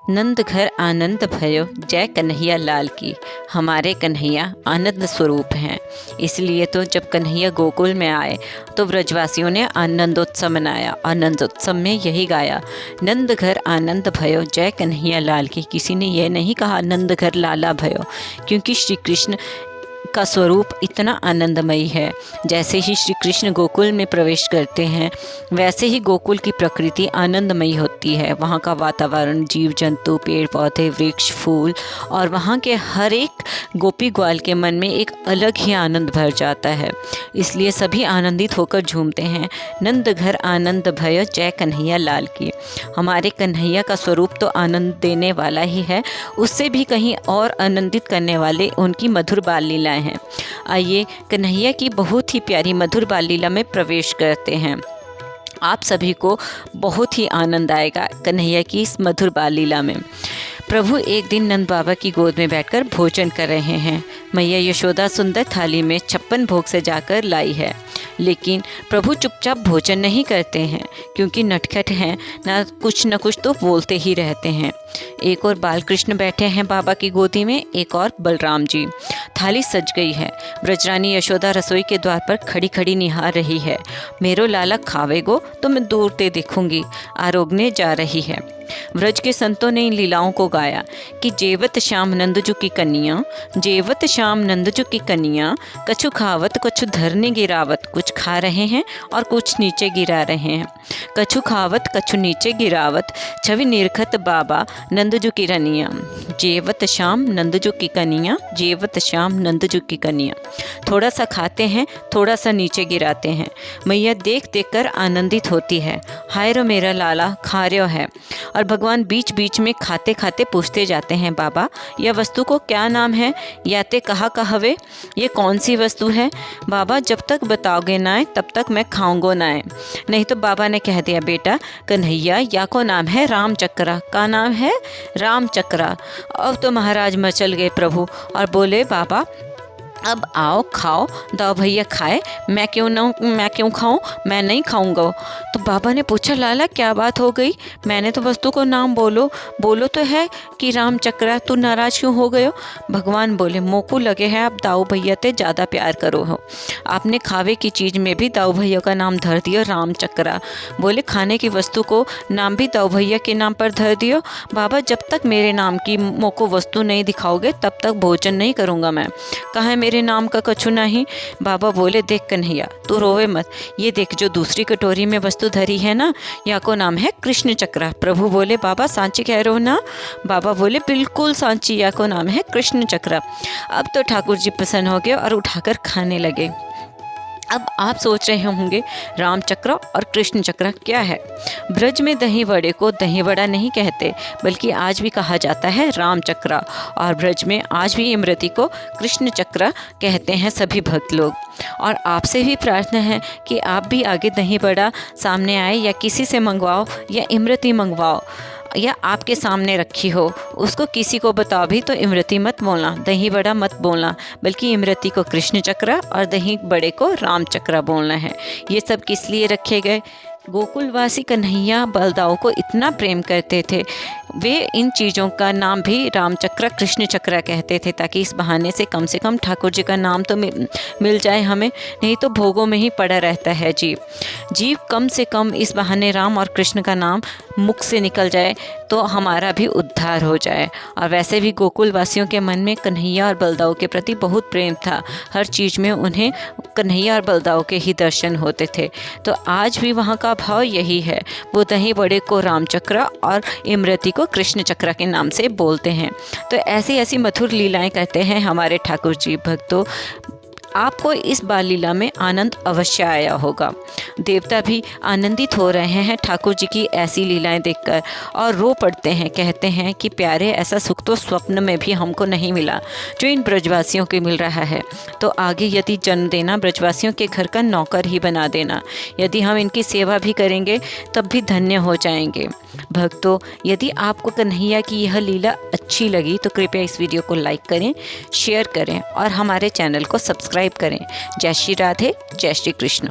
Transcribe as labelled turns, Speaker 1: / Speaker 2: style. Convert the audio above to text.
Speaker 1: नंद घर आनंद भयो, जय कन्हैया लाल की। हमारे कन्हैया आनंद स्वरूप हैं, इसलिए तो जब कन्हैया गोकुल में आए तो ब्रजवासियों ने आनंदोत्सव मनाया। आनंदोत्सव में यही गाया, नंद घर आनंद भयो, जय कन्हैया लाल की। किसी ने यह नहीं कहा नंद घर लाला भयो, क्योंकि श्री कृष्ण का स्वरूप इतना आनंदमयी है। जैसे ही श्री कृष्ण गोकुल में प्रवेश करते हैं, वैसे ही गोकुल की प्रकृति आनंदमयी होती है। वहाँ का वातावरण, जीव जंतु, पेड़ पौधे, वृक्ष, फूल और वहाँ के हर एक गोपी ग्वाल के मन में एक अलग ही आनंद भर जाता है। इसलिए सभी आनंदित होकर झूमते हैं, नंद घर आनंद भयो, जय कन्हैया लाल की। हमारे कन्हैया का स्वरूप तो आनंद देने वाला ही है, उससे भी कहीं और आनंदित करने वाले उनकी मधुर बाल लीलाएं हैं। आइए कन्हैया की बहुत ही प्यारी मधुर बाल लीला में प्रवेश करते हैं। आप सभी को बहुत ही आनंद आएगा कन्हैया की इस मधुर बाल लीला में। प्रभु एक दिन नंद बाबा की गोद में बैठकर भोजन कर रहे हैं। मैया यशोदा सुंदर थाली में 56 भोग से जाकर लाई है, लेकिन प्रभु चुपचाप भोजन नहीं करते हैं, क्योंकि नटखट हैं, न कुछ तो बोलते ही रहते हैं। एक और बाल कृष्ण बैठे हैं बाबा की गोदी में, एक और बलराम जी। थाली सज गई है। ब्रजरानी यशोदा रसोई के द्वार पर खड़ी खड़ी निहार रही है। मेरो लाला खावेगो तो मैं दूर से देखूंगी, आरोगने जा रही है। ब्रज के संतों ने इन लीलाओं को गाया कि जेवत श्याम नंदजू की कन्या, जेवत श्याम नंदजू की कन्या, कछु खावत कछु धरने गिरावत। कुछ खा रहे हैं और कुछ नीचे गिरा रहे हैं। कछु खावत कछु नीचे गिरावत, छवि निरखत बाबा नंदजू की रनिया। जेवत श्याम नंदजू की कन्या, जेवत श्याम नंदजू की कन्या। थोड़ा सा खाते हैं, थोड़ा सा नीचे गिराते हैं। मैया देख देख कर आनंदित होती है, हाय रो मेरा लाला खा रहा है। और भगवान बीच बीच में खाते खाते पूछते जाते हैं, बाबा यह वस्तु को क्या नाम है, या ते कहा कहवे, ये कौन सी वस्तु है। बाबा जब तक बताओगे ना तब तक मैं खाऊंगो ना। नहीं तो बाबा ने कह दिया, बेटा कन्हैया या को नाम है रामचक्रा। का नाम है रामचक्रा। अब तो महाराज मचल गए प्रभु और बोले, बाबा अब आओ खाओ, दाओ भैया खाए, मैं क्यों खाऊं, मैं नहीं खाऊंगा। तो बाबा ने पूछा, लाला क्या बात हो गई, मैंने तो वस्तु को नाम बोलो तो है कि रामचक्रा, तू नाराज क्यों हो गयो। भगवान बोले, मोकू लगे हैं आप दाऊ भैया ते ज़्यादा प्यार करो हो, आपने खावे की चीज़ में भी दाऊ भैया का नाम धर दिया रामचक्रा। बोले खाने की वस्तु को नाम भी दाऊ भैया के नाम पर धर दियो। बाबा जब तक मेरे नाम की मोको वस्तु नहीं दिखाओगे तब तक भोजन नहीं करूँगा मैं। कहाँ है मेरे नाम का कछु नहीं। बाबा बोले, देख कन्हैया तू रोवे मत, ये देख जो दूसरी कटोरी में वस्तु धरी है ना, या को नाम है कृष्ण चक्रा। प्रभु बोले, बाबा सांची कह रहे हो ना। बाबा बोले, बिल्कुल सांची, या को नाम है कृष्ण चक्रा। अब तो ठाकुर जी प्रसन्न हो गए और उठाकर खाने लगे। अब आप सोच रहे होंगे राम चक्र और कृष्ण चक्र क्या है। ब्रज में दही वड़े को दही वड़ा नहीं कहते, बल्कि आज भी कहा जाता है राम चक्र, और ब्रज में आज भी इमरती को कृष्ण चक्र कहते हैं सभी भक्त लोग। और आपसे भी प्रार्थना है कि आप भी आगे दही वड़ा सामने आए या किसी से मंगवाओ या इमरती मंगवाओ, या आपके सामने रखी हो उसको किसी को बताओ भी तो इमरती मत बोलना, दही बड़ा मत बोलना, बल्कि इमरती को कृष्ण चक्र और दही बड़े को राम चक्र बोलना है। ये सब किस लिए रखे गए। गोकुलवासी कन्हैया बलदाऊ को इतना प्रेम करते थे, वे इन चीज़ों का नाम भी रामचक्र कृष्ण चक्र कहते थे, ताकि इस बहाने से कम ठाकुर जी का नाम तो मिल जाए हमें, नहीं तो भोगों में ही पड़ा रहता है जीव कम से कम इस बहाने राम और कृष्ण का नाम मुख से निकल जाए तो हमारा भी उद्धार हो जाए। और वैसे भी गोकुल वासियों के मन में कन्हैया और बलदाऊ के प्रति बहुत प्रेम था, हर चीज़ में उन्हें कन्हैया और बलदाऊ के ही दर्शन होते थे। तो आज भी वहाँ का भाव यही है, वो दही बड़े को रामचक्र और इमरती को कृष्ण चक्र के नाम से बोलते हैं। तो ऐसी ऐसी मधुर लीलाएं करते हैं हमारे ठाकुर जी। भक्तों, आपको इस बाल लीला में आनंद अवश्य आया होगा। देवता भी आनंदित हो रहे हैं ठाकुर जी की ऐसी लीलाएं देखकर और रो पड़ते हैं, कहते हैं कि प्यारे ऐसा सुख तो स्वप्न में भी हमको नहीं मिला जो इन ब्रजवासियों को मिल रहा है। तो आगे यदि जन्म देना, ब्रजवासियों के घर का नौकर ही बना देना, यदि हम इनकी सेवा भी करेंगे तब भी धन्य हो जाएंगे। भक्तों, यदि आपको कन्हैया की यह लीला अच्छी लगी तो कृपया इस वीडियो को लाइक करें, शेयर करें और हमारे चैनल को सब्सक्राइब करें। जय श्री राधे, जय श्री कृष्ण।